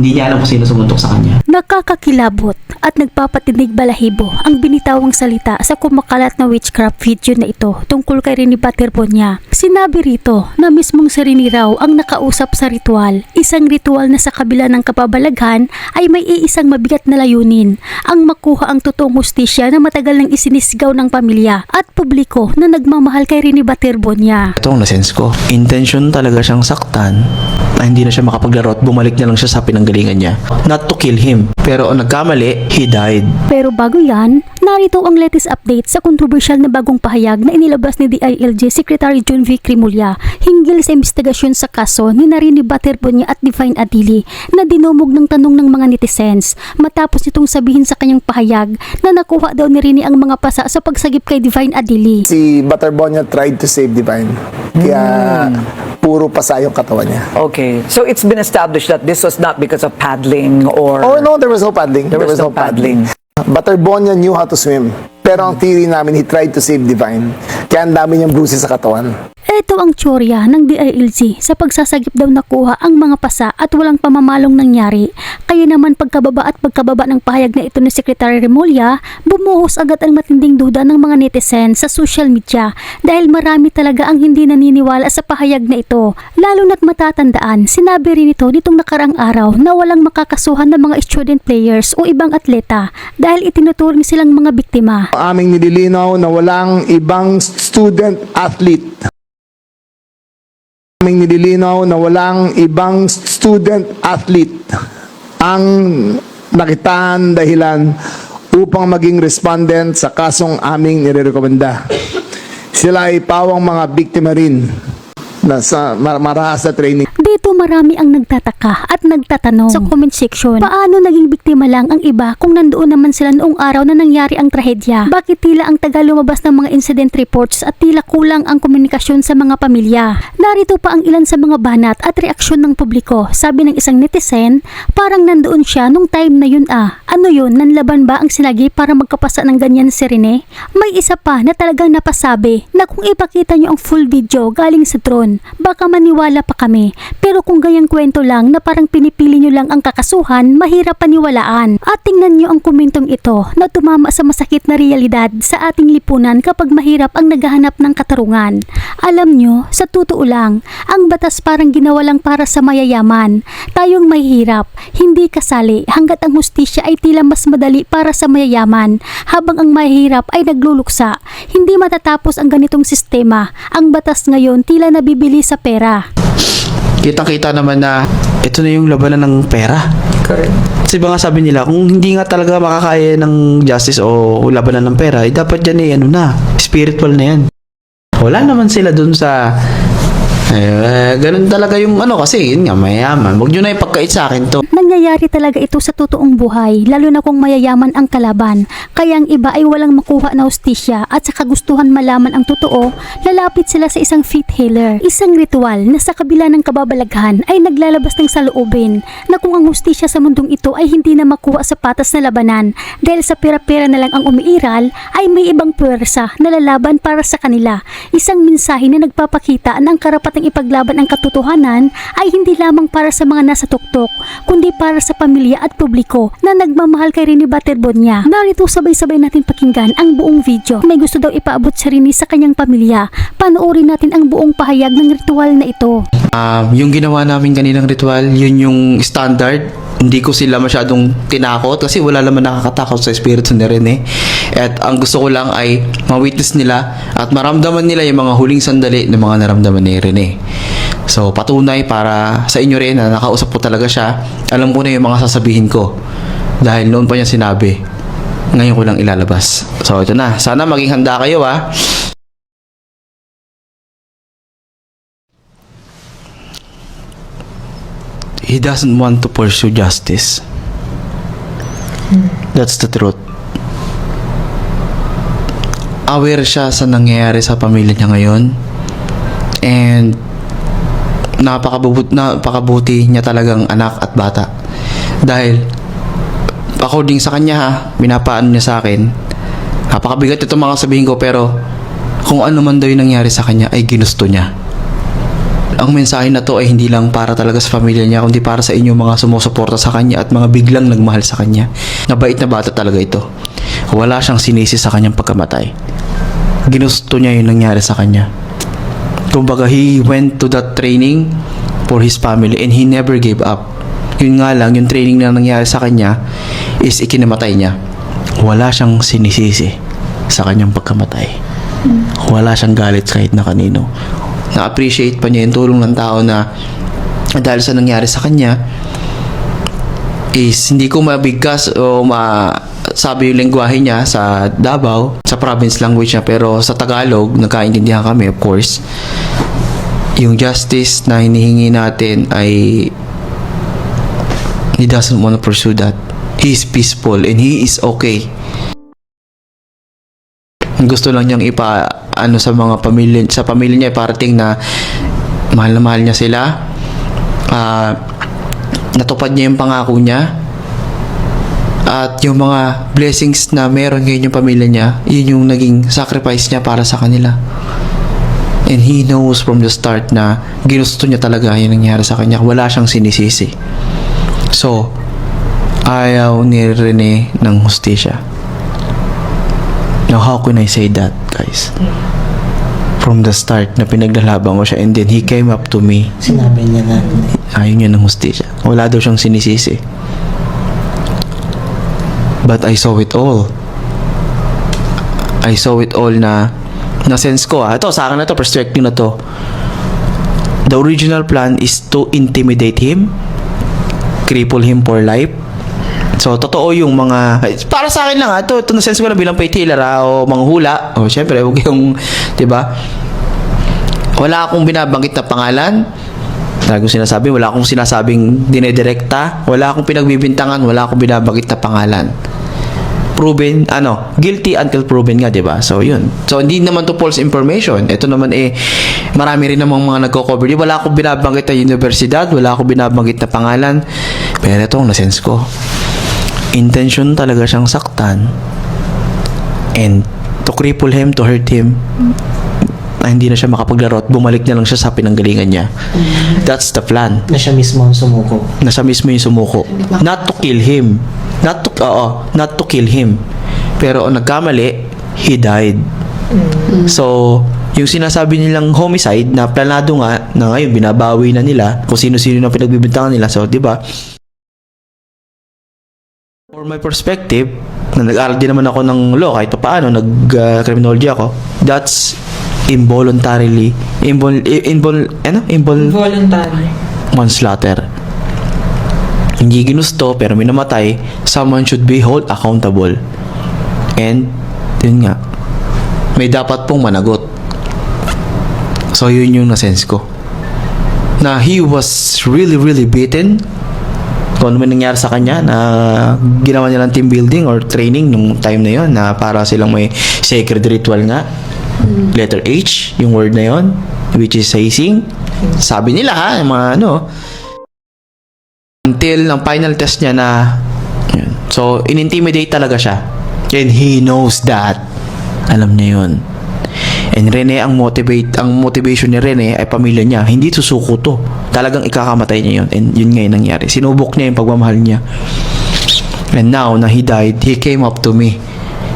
hindi niya alam kung sino sumuntok sa kanya. Nakakakilabot at nagpapatinig balahibo ang binitawang salita sa kumakalat na witchcraft video na ito tungkol kay Rene Baterbonia. Sinabi rito na mismong si Rene raw ang nakausap sa ritual, isang ritual na sa kabila ng kapabalaghan ay may iisang mabigat na layunin, ang makuha ang totoong hustisya na matagal nang isinisgaw ng pamilya at publiko na nagmamahal kay Rene Baterbonia. Ito ang nasense ko. Intention talaga siyang saktan na hindi na siya makapaglaro at bumalik na lang siya sa pinanggalingan niya. Not to kill him. Pero ang nagkamali, he died. Pero bago yan, narito ang latest update sa kontrobersyal na bagong pahayag na inilabas ni DILG Secretary John V. Cremulya hinggil sa investigasyon sa kaso ni Rene Baterbonia at Divine Adili na dinumog ng tanong ng mga netizens matapos nitong sabihin sa kanyang pahayag na nakuha daw ni Rene ang mga pasa sa pagsagip kay Divine Adili. Si Baterbonia tried to save Divine. Kaya puro pasa yung katawan niya. Okay, so it's been established that this was not because of paddling or... Oh no, there was no paddling. There was no paddling. Baterbonia knew how to swim. Pero ang theory namin, he tried to save Divine. Kaya ang dami niyang bruises sa katawan. Ito ang tsorya ng DILG sa pagsasagip daw nakuha ang mga pasa at walang pamamalong nangyari. Kaya naman pagkababa ng pahayag na ito ni Secretary Remulla, bumuhos agad ang matinding duda ng mga netizens sa social media dahil marami talaga ang hindi naniniwala sa pahayag na ito. Lalo na't matatandaan, sinabi rin ito nitong nakaraang araw na walang makakasuhan ng mga student players o ibang atleta dahil itinuturing silang mga biktima. Aming nililinaw na walang ibang student athlete. Aming nililinaw na walang ibang student athlete ang nakitaan dahilan upang maging respondent sa kasong aming nirerekomenda. Sila ay pawang mga biktima rin na sa marahas sa training. Dito marami ang nagtataka at nagtatanong sa comment section. Paano naging biktima lang ang iba kung nandoon naman sila noong araw na nangyari ang trahedya? Bakit tila ang tagal lumabas ng mga incident reports at tila kulang ang komunikasyon sa mga pamilya? Narito pa ang ilan sa mga banat at reaksyon ng publiko. Sabi ng isang netizen, parang nandoon siya nung time na yun ah. Ano yun? Nanlaban ba ang sinagi para magkapasa ng ganyan si Rene? May isa pa na talagang napasabi na kung ipakita nyo ang full video galing sa drone, baka maniwala pa kami. Pero kung ganyang kwento lang na parang pinipili nyo lang ang kakasuhan, mahirap paniwalaan. At tingnan nyo ang komentong ito na tumama sa masakit na realidad sa ating lipunan kapag mahirap ang naghahanap ng katarungan. Alam nyo, sa totoo lang, ang batas parang ginawa lang para sa mayayaman. Tayong mahirap, hindi kasali hanggat ang hustisya ay tila mas madali para sa mayayaman, habang ang mahirap ay nagluluksa. Hindi matatapos ang ganitong sistema. Ang batas ngayon tila nabibili sa pera. Kitang-kita naman na ito na yung labanan ng pera. Correct. Kasi ba nga sabi nila, kung hindi nga talaga makakaya ng justice o labanan ng pera, dapat dyan spiritual na yan. Wala naman sila dun sa ganun talaga yung kasi yun nga, mayaman. Huwag nyo na ipagkait sa akin to. Nangyayari talaga ito sa totoong buhay, lalo na kung mayayaman ang kalaban. Kaya ang iba ay walang makuha na hustisya at sa kagustuhan malaman ang totoo, lalapit sila sa isang faith healer. Isang ritual na sa kabila ng kababalaghan ay naglalabas ng saloobin na kung ang hustisya sa mundong ito ay hindi na makuha sa patas na labanan dahil sa pera-pera na lang ang umiiral, ay may ibang puwersa na lalaban para sa kanila. Isang mensahe na nagpapakita na ang karapatang ipaglaban ang katotohanan ay hindi lamang para sa mga nasa tuktok, kundi para sa pamilya at publiko na nagmamahal kay Rene Baterbonia. Narito sabay-sabay natin pakinggan ang buong video. May gusto daw ipaabot si Rene sa kanyang pamilya. Panoorin natin ang buong pahayag ng ritual na ito. Yung ginawa namin kaninang ritual, yun yung standard. Hindi ko sila masyadong tinakot kasi wala naman nakakatakot sa espiritu ni Rene. At ang gusto ko lang ay ma-witness nila at maramdaman nila yung mga huling sandali ng mga naramdaman ni Rene. So patunay para sa inyo rin na nakausap ko talaga siya. Alam ko na yung mga sasabihin ko dahil noon pa niya sinabi. Ngayon ko lang ilalabas. So ito na, sana maging handa kayo ha. He doesn't want to pursue justice. That's the truth. Aware siya sa nangyayari sa pamilya niya ngayon. And napakabuti niya talagang anak at bata. Dahil according sa kanya pinapaano niya sa akin, napakabigat itong mga sabihin ko, pero kung ano man daw yung nangyari sa kanya ay ginusto niya. Ang mensahe na to ay hindi lang para talaga sa pamilya niya, kundi para sa inyo mga sumusuporta sa kanya at mga biglang nagmahal sa kanya. Nabait na bata talaga ito. Wala siyang sinisi sa kanyang pagkamatay. Ginusto niya yung nangyari sa kanya. Kumbaga, he went to that training for his family and he never gave up. Yun nga lang, yung training na nangyari sa kanya is ikinamatay niya. Wala siyang sinisisi sa kanyang pagkamatay. Wala siyang galit kahit na kanino. Na-appreciate pa niya yung tulong ng tao na dahil sa nangyari sa kanya is hindi ko mabigkas o sabi yung lengguwahe niya sa Davao, sa province language niya, pero sa Tagalog, nagkaintindihan kami, of course. Yung justice na hinihingi natin ay he doesn't want to pursue that. He is peaceful and he is okay. Gusto lang niyang sa mga pamilya niya iparating na mahal niya sila. Natupad niya yung pangako niya. At yung mga blessings na meron ngayon yung pamilya niya, yun yung naging sacrifice niya para sa kanila. And he knows from the start na ginusto niya talaga yung nangyari sa kanya. Wala siyang sinisisi. So, ayaw ni Rene ng hustisya. Now, how can I say that, guys? From the start na pinaglalaban ko siya and then he came up to me. Sinabi niya na Ayaw niya ng hustisya. Wala daw siyang sinisisi. But I saw it all. I saw it all na sense ko. Ito, sa akin na to, perspective na to. The original plan is to intimidate him, cripple him for life. So, totoo yung mga, para sa akin lang ito na sense ko na bilang paihtiller o manghula. O, syempre, huwag yung, diba? Wala akong binabanggit na pangalan. Lagi kong sinasabi, wala akong sinasabing dinedirekta, wala akong pinagbibintangan, wala akong binabanggit na pangalan. Proven, guilty until proven nga, diba? So, yun. So, hindi naman to false information. Ito naman marami rin namang mga nagko-cover. Wala akong binabanggit na universidad, wala akong binabanggit na pangalan. Pero ito ang nasense ko. Intention talaga siyang saktan and to cripple him, to hurt him, na hindi na siya makapaglaro at bumalik na lang siya sa pinanggalingan niya. That's the plan. na siya mismo ang sumuko. Na siya mismo yung sumuko. Not to kill him. Not to kill him. Pero ang nagkamali, he died. So, yung sinasabi nilang homicide na planado nga, na ngayon binabawi na nila kung sino-sino na pinagbibintangan nila. So, di ba? For my perspective, na nag-aral din naman ako ng law kahit paano, nag-criminology ako, that's involuntary manslaughter. Hindi ginusto pero minamatay, someone should be held accountable. And yun nga, may dapat pong managot. So yun yung nasense ko, na he was really beaten. Kung ano man nangyari sa kanya, na ginawa niya ng team building or training nung time na yon, na para silang may sacred ritual nga. Letter H, yung word na yon, which is hazing. Sabi nila yung mga until ang final test niya na yun. So, in-intimidate talaga siya. And he knows that. Alam niya yun. And Rene, ang motivation ni Rene ay pamilya niya. Hindi susuko to. Talagang ikakamatay niya yun. And yun nga yung nangyari. Sinubok niya yung pagmamahal niya. And now, na he died, he came up to me.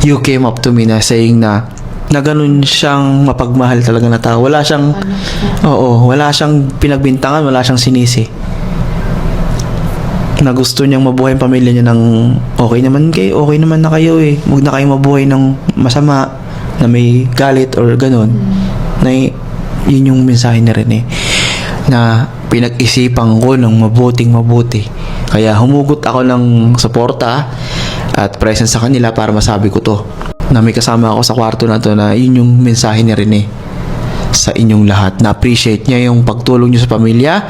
You came up to me na saying na ganun siyang mapagmahal talaga na tao. Wala siyang, wala siyang pinagbintangan, wala siyang sinisi. Na gusto niyang mabuhay ang pamilya niya ng okay naman na kayo Huwag na kayo mabuhay ng masama, na may galit or ganun. Na yun yung mensahe ni Rene. Na pinag-isipan ko ng mabuti. Kaya humugot ako ng suporta at presence sa kanila para masabi ko to. Na may kasama ako sa kwarto na to, na yun yung mensahe ni Rene sa inyong lahat. Na-appreciate niya yung pagtulong niyo sa pamilya,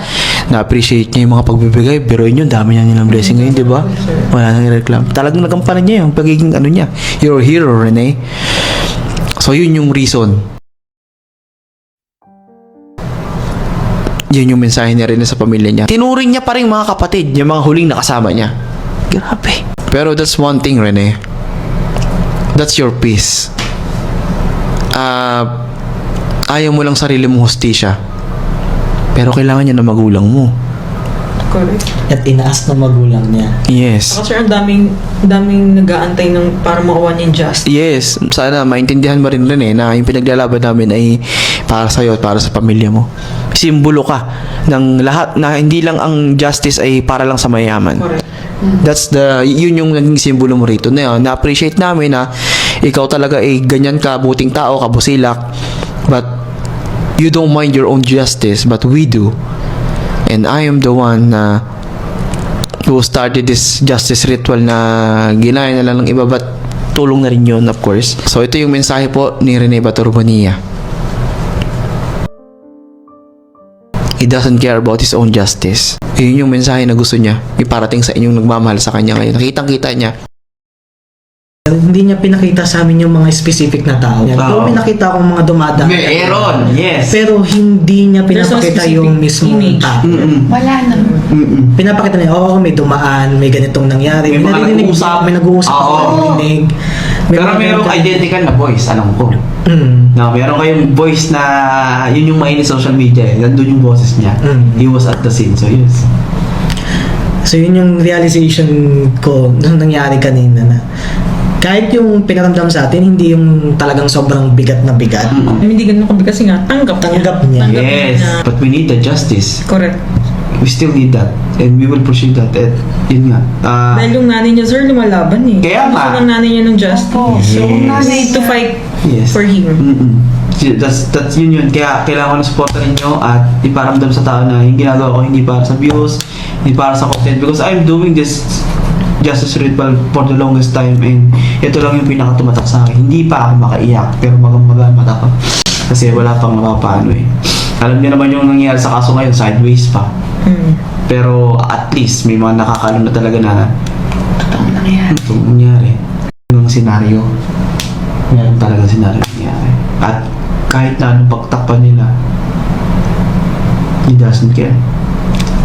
na-appreciate niya yung mga pagbibigay, pero yun, dami niya nilang blessing ngayon, di ba? Wala nang i-reclam. Talagang nagampanan niya yung pagiging niya. You're a hero, Rene. So yun yung reason. Yun yung mensahe ni Rene sa pamilya niya. Tinuring niya pa rin mga kapatid, yung mga huling nakasama niya. Grabe. Pero that's one thing, Rene. That's your peace. Ayaw mo lang sarili mong hustisya. Pero kailangan niya ng magulang mo. Correct. At inaas ng magulang niya. Yes. Kasi ang daming nag-aantay ng para makuha niya yung justice. Yes, sana maintindihan mo rin na yung pinaglalaban namin ay para sa'yo at para sa pamilya mo. Simbolo ka ng lahat na hindi lang ang justice ay para lang sa mayaman. Correct. Yun yung naging simbolo mo rito. Na-appreciate namin na ikaw talaga ay ganyan ka, buting tao, kabusilak. But you don't mind your own justice, but we do. And I am the one na who started this justice ritual na ginaya na lang ng iba, but tulong na rin yun, of course. So ito yung mensahe po ni Rene Bato Bonilla. He doesn't care about his own justice. Yun yung mensahe na gusto niya iparating sa inyong nagmamahal sa kanya ngayon. Nakitang-kita niya. Hindi niya pinakita sa amin yung mga specific na tao. Pero pinakita akong mga dumadaan. Meron, yes. Pero hindi niya There's no pinapakita specific yung mismong image. tao. Wala naman. Pinapakita niya, oo, may dumaan, may ganitong nangyari. May mga naririnig- nag-uusap. May nag-uusap. Oo. May narinig. May Pero mga merong ganito. identical na voice, alam ko. Mm. Na meron kayong voice na yun yung mainit social media. Nandun yung boses niya. He was at the scene. So yes. So yun yung realization ko nung nangyari kanina na kahit yung pinaramdam sa atin, hindi yung talagang sobrang bigat na bigat. Hindi ganun kasi nga, tanggap niya. Yes. Na, But we need the justice. correct. We still need that. And we will pursue that. At yun nga. Dahil yung nanay niya, sir, lumalaban eh. Kaya Gusto nga. ng nanay niya ng justice. Opo. So, Yes. we need to fight Yes. for him. That's yun. Kaya kailangan ko na supportan ninyo at iparamdam sa tao na yung ginagawa ko hindi para sa views, hindi para sa content. Because I'm doing this justice ritual for the longest time and ito lang yung pinakatumatak sa akin. Hindi pa ako makaiyak pero magang-magaan mata ko. Kasi wala pang mapapaano eh. Alam niyo naman yung nangyayari sa kaso ngayon, sideways pa. Pero at least may mga nakakaalam na talaga na Totoong nangyari. itong nangyari. Yung senaryo. Meron talaga senaryo nangyari. At kahit na anong pagtakpan nila, he doesn't care.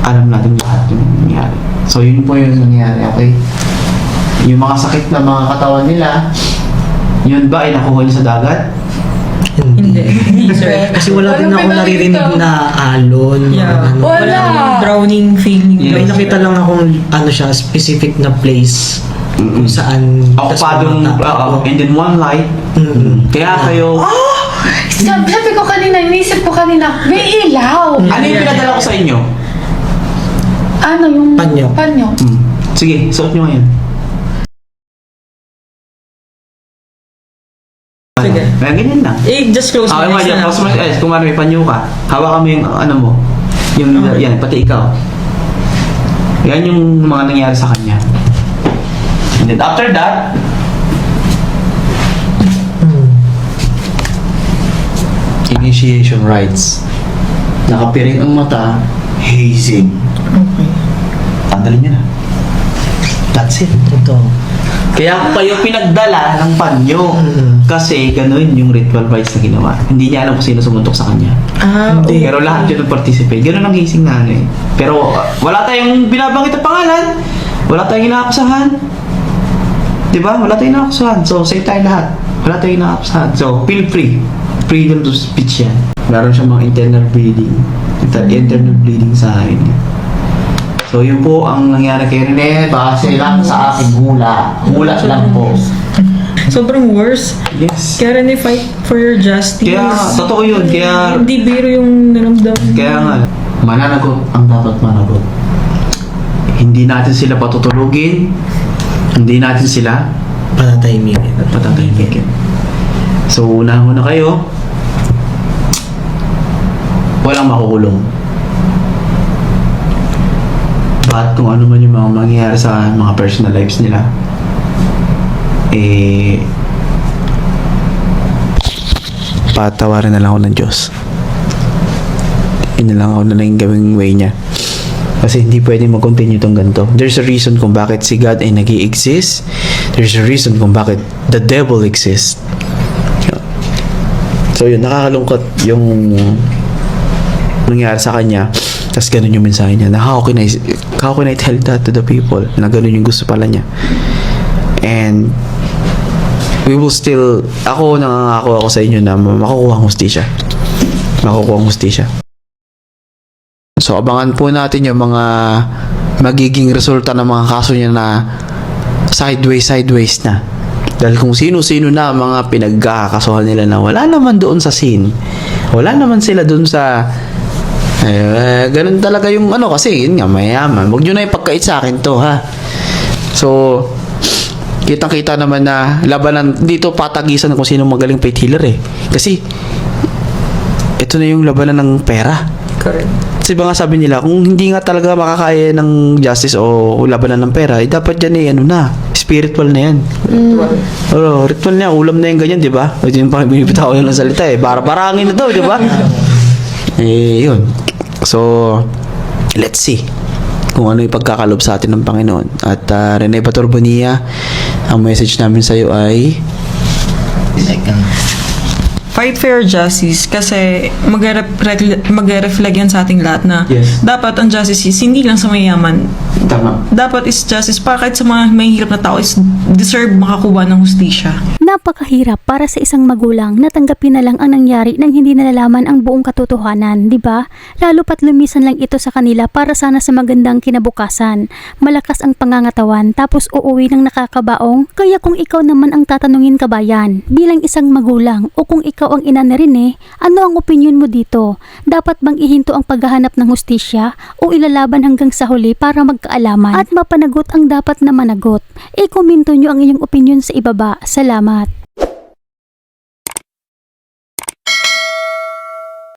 Alam natin lahat yung nangyari. So yun po yung nangyari, okay? Yung mga sakit na mga katawan nila, yun ba ay nakuha niyo sa dagat? Hindi, sir. Kasi wala din ako naririnig na alon. Yeah. Ano. Wala. Walang drowning feeling. Yes. May nakita lang akong ano siya, specific na place kung saan Okupadong, and then one light. Kaya kayo, Sabi ko kanina, inisip ko kanina, may ilaw. ano yung pinadala ko sa inyo? Ano yung Panyo. Panyo. Sige, suot nyo ngayon. Sige. Kaya ganyan lang. Just close Okay, my eyes mga na. close my eyes. Kung may panyo ka, hawakan mo yung ano mo. Yung, yan, pati ikaw. Yan yung mga nangyari sa kanya. And then after that, initiation rites. Nakapiring ang mata, hazing. Okay. Tandalin niya na. That's it. Ito. Kaya kayo pinagdala ng panyo. Kasi ganun yung ritual rites na ginawa. Hindi niya alam kung sino sumuntok sa kanya. Hindi. Pero lahat yun nag-participate. Ganun ang gising na ano eh. Pero wala tayong binabanggit na pangalan. Wala tayong inaakusahan. Diba? Wala tayong inaakusahan. So, safe tayo lahat. Wala tayong inaakusahan. So, feel free. Freedom to speech yan. Meron siyang mga internal bleeding. Internal bleeding sa akin. So, yun po ang nangyari kay Rene. Base lang sa aking hula. Hula lang po. Sobrang worse. Yes. Kaya rin fight for your justice. Kaya, totoo yun. Kaya, Hindi biro yung naramdaman. kaya nga, mananagot ang dapat managot. Hindi natin sila patutulugin. Hindi natin sila Patatahimikin. patatahimikin. So, unahan na kayo. Walang makukulong. But kung ano man yung mga mangyayari sa mga personal lives nila, patawarin na lang ako ng Diyos. Yun na lang ako na lang yung gawing way niya. Kasi hindi pwede mag-continue itong ganito. There's a reason kung bakit si God ay nag-i-exist. There's a reason kung bakit the devil exists. So yun, nakakalungkot yung nangyari sa kanya. Tapos ganun yung mensahe niya na how can I tell that to the people na ganun yung gusto pala niya. And we will still, nangangako ako sa inyo na makukuha ang hustisya. Makukuha ang hustisya. So abangan po natin yung mga magiging resulta ng mga kaso niya na sideways na. Dahil kung sino-sino na mga pinagkakasuhan nila na wala naman doon sa scene. Wala naman sila doon sa ganun talaga yung kasi yun nga mayaman. Huwag nyo na ipagkait sa akin to ha. So kitang-kita naman na labanan dito, patagisan kung sino magaling paid healer kasi ito na yung labanan ng pera. Correct. Kasi ba nga sabi nila, kung hindi nga talaga makakaya ng justice o labanan ng pera, dapat yan spiritual na yan. Ritual na yan, ulam na yan ganyan, di ba? Ito yung binibitaw yung salita Bara-barangin na to, di ba? Yun. So, let's see kung ano yung pagkakalob sa atin ng Panginoon. At Rene Bator Bonilla, ang message namin sa iyo ay Fight fair justice kasi mag-reflect yan sa ating lahat na Yes. dapat ang justice is hindi lang sa mayaman. tama. Dapat is justice para kahit sa mga mahihirap na tao is deserve makakuha ng hustisya. Napakahirap para sa isang magulang na tanggapin na lang ang nangyari nang hindi nalalaman ang buong katotohanan, di ba? Lalo pat lumisan lang ito sa kanila para sana sa magandang kinabukasan. Malakas ang pangangatawan tapos uuwi ng nakakabaong. Kaya kung ikaw naman ang tatanungin kabayan, bilang isang magulang o kung ikaw ang ina na rin ano ang opinion mo dito? Dapat bang ihinto ang paghahanap ng hustisya o ilalaban hanggang sa huli para magkaalaman at mapanagot ang dapat na managot? I-komento nyo ang inyong opinion sa ibaba. Salamat.